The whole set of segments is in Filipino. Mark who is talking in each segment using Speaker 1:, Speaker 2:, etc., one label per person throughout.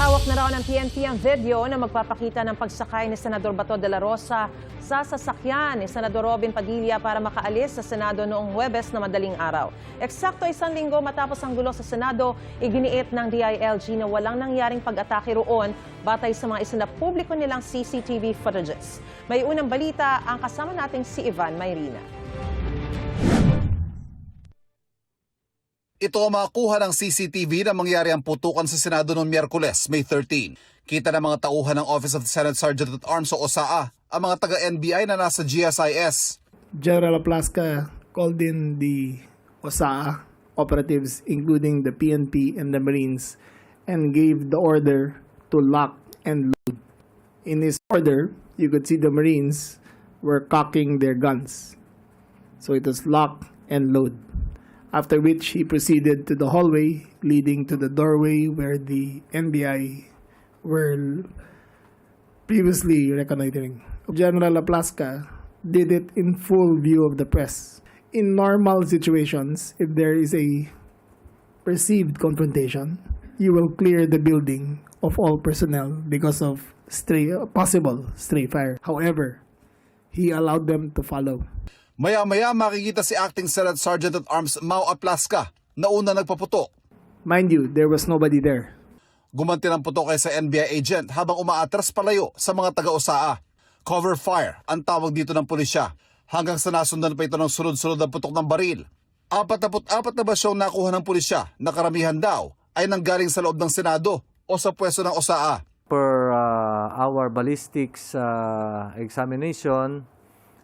Speaker 1: Hawak na raw ng PNP ang video na magpapakita ng pagsakay ni Senador Bato de la Rosa sa sasakyan ni Senador Robin Padilla para makaalis sa Senado noong Huwebes na madaling araw. Eksakto isang linggo matapos ang gulo sa Senado, iginiit ng DILG na walang nangyaring pag-atake roon batay sa mga isinapubliko nilang CCTV footages. May unang balita ang kasama nating si Ivan Mayrina.
Speaker 2: Ito ang makuha ng CCTV na mangyari ang putukan sa Senado noong Miyerkules, May 13. Kita ng mga tauhan ng Office of the Senate Sergeant at Arms o OSAA, ang mga taga-NBI na nasa GSIS.
Speaker 3: General Aplasca called in the OSAA operatives, including the PNP and the Marines, and gave the order to lock and load. In his order, you could see the Marines were cocking their guns. So it was lock and load. After which he proceeded to the hallway leading to the doorway where the NBI were previously reconnoitering. General Aplasca did it in full view of the press. In normal situations, if there is a perceived confrontation, you will clear the building of all personnel because of possible stray fire. However, he allowed them to follow.
Speaker 2: Maya-maya makikita si Acting Senate Sergeant at Arms Mau Aplasca na una nagpaputok.
Speaker 3: Mind you, there was nobody there.
Speaker 2: Gumanti ng putok kay sa NBI agent habang umaatras palayo sa mga taga-OSAA. Cover fire ang tawag dito ng pulisya hanggang sa nasundan pa ito ng sunod-sunod na putok ng baril. 44 na basyong nakuha ng pulisya na karamihan daw ay nanggaling sa loob ng Senado o sa pwesto ng OSAA.
Speaker 4: Per our ballistics examination,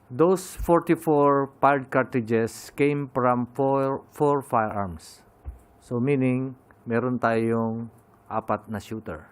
Speaker 4: those 44 fired cartridges came from four firearms. So meaning, meron tayong 4 na shooter.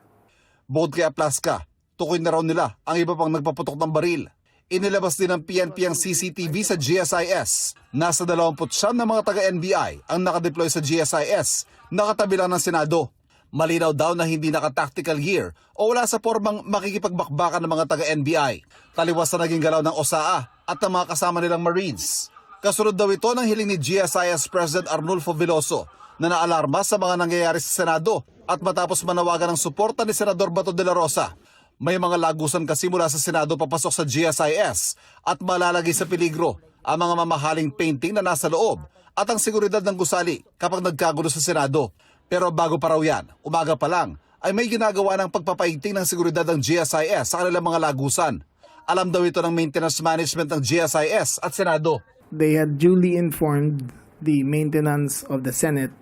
Speaker 2: Bukod kay Aplasca, tukoy na raw nila ang iba pang nagpaputok ng baril. Inilabas din ng PNP ang CCTV sa GSIS. Nasa 29 na mga taga-NBI ang nakadeploy sa GSIS, nakatabi lang ng Senado. Malinaw daw na hindi naka-tactical gear o wala sa formang makikipagbakbakan ng mga taga-NBI. Taliwas na naging galaw ng OSAA at ng mga kasama nilang Marines. Kasunod daw ito ng hiling ni GSIS President Arnulfo Veloso na naalarma sa mga nangyayari sa Senado at matapos manawagan ng suporta ni Senador Bato de la Rosa. May mga lagusan kasi mula sa Senado papasok sa GSIS at malalagay sa peligro ang mga mamahaling painting na nasa loob at ang seguridad ng gusali kapag nagkagulo sa Senado. Pero bago pa raw yan, umaga pa lang, ay may ginagawa ng pagpapaigting ng seguridad ng GSIS sa kanilang mga lagusan. Alam daw ito ng maintenance management ng GSIS at Senado.
Speaker 3: They had duly informed the maintenance of the Senate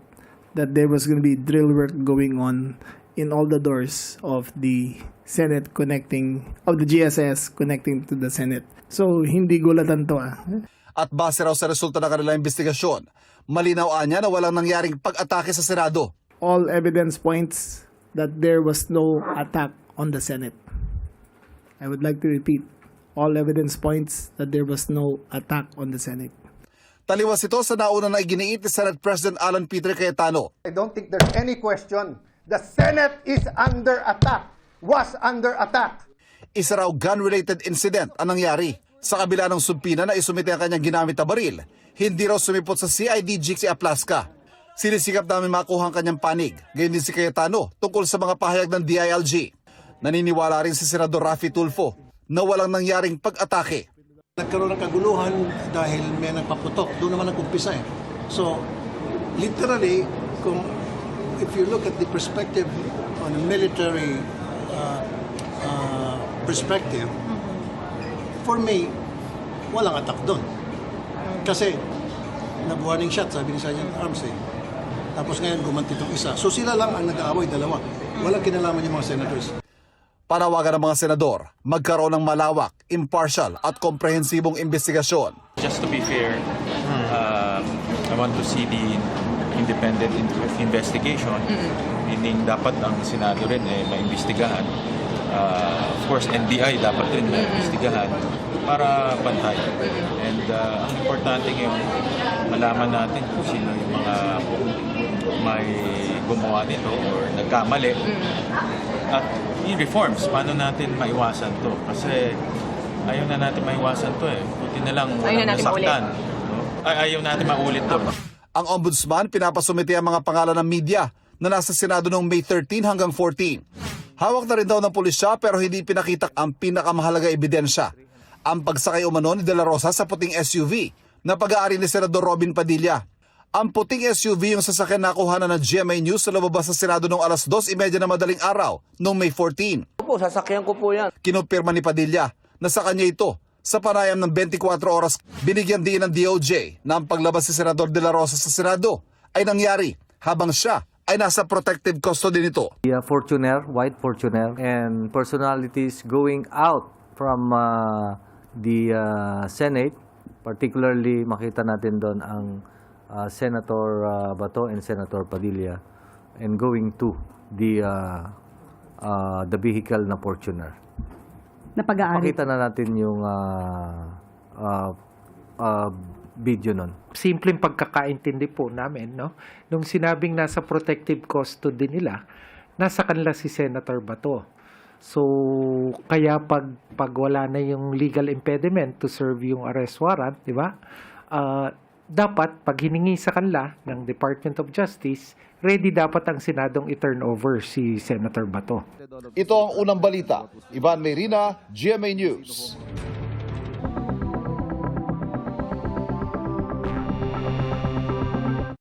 Speaker 3: that there was going to be drill work going on in all the doors of the Senate of the GSIS connecting to the Senate. So, hindi gulatan to .
Speaker 2: At base raw sa resulta ng kanilang investigasyon, malinaw niya na walang nangyaring pag-atake sa Senado.
Speaker 3: All evidence points that there was no attack on the Senate. I would like to repeat, all evidence points that there was no attack on the Senate.
Speaker 2: Taliwas ito sa nauna na iginiit ni Senate President Alan Peter Cayetano.
Speaker 5: I don't think there's any question. The Senate is under attack, was under attack.
Speaker 2: Isa raw gun-related incident ang nangyari. Sa kabila ng sumpina na isumite ang kanyang ginamit na baril, hindi raw sumipot sa CIDG si Aplasca. Sinisikap namin makuha ang kanyang panig, gayon din si Cayetano tungkol sa mga pahayag ng DILG. Naniniwala rin si Senador Raffy Tulfo na walang nangyaring pag-atake.
Speaker 6: Nagkaroon ng kaguluhan dahil may nagpaputok. Doon naman nag-umpisa . So, literally, if you look at the perspective on a military perspective, for me, walang attack doon. Kasi, nag-warning shot, sabi ni Sergeant Arms . Tapos ngayon, gumanti itong isa. So sila lang ang nag-aaway, dalawa. Walang kinalaman yung mga senators.
Speaker 2: Panawagan ng mga senador, magkaroon ng malawak, impartial at komprehensibong investigasyon.
Speaker 7: Just to be fair, I want to see the independent investigation. Meaning dapat ang Senado rin maimbestigahan. Of course, NBI dapat rin maimbestigahan para bantay. And ang importante ngayon, malaman natin kung sino yung mga may gumawa nito or nagkamali. At yung reforms, paano natin maiwasan to? Kasi ayaw na natin maiwasan to . Buti na lang walang nasaktan. Ayaw natin maulit to.
Speaker 2: Ang ombudsman pinapasumite ang mga pangalan ng media na nasa Senado noong May 13 hanggang 14. Hawak na rin daw ng pulisya pero hindi pinakita ang pinakamahalaga ebidensya. Ang pagsakay umano ni De La Rosa sa puting SUV na pag-aari ni Senador Robin Padilla. Ang puting SUV yung sasakyan na nakuha na ng GMA News sa lumabas sa Senado noong alas 2:30 na madaling araw noong May 14.
Speaker 8: Opo, sasakyan ko po yan.
Speaker 2: Kinumpirma ni Padilla na sa kanya ito. Sa panayam ng 24 oras, binigyan din ng DOJ na ang paglabas si Senador De La Rosa sa Senado ay nangyari habang siya ay nasa protective custody nito.
Speaker 4: The Fortuner, white Fortuner, and personalities going out from the Senate, particularly makita natin doon ang Senator Bato and Senator Padilla, and going to the vehicle na Fortuner.
Speaker 9: Na pag-aari.
Speaker 4: Makita na natin yung video nun.
Speaker 10: Simpleng pagkakaintindi po namin, no? Nung sinabing nasa protective custody nila, nasa kanila si Senator Bato. So, kaya pag wala na yung legal impediment to serve yung arrest warrant, di ba? Dapat, pag hiningi sa kanila ng Department of Justice, ready dapat ang Senadong i-turn over si Senator Bato.
Speaker 2: Ito ang unang balita. Ivan Mayrina, GMA News.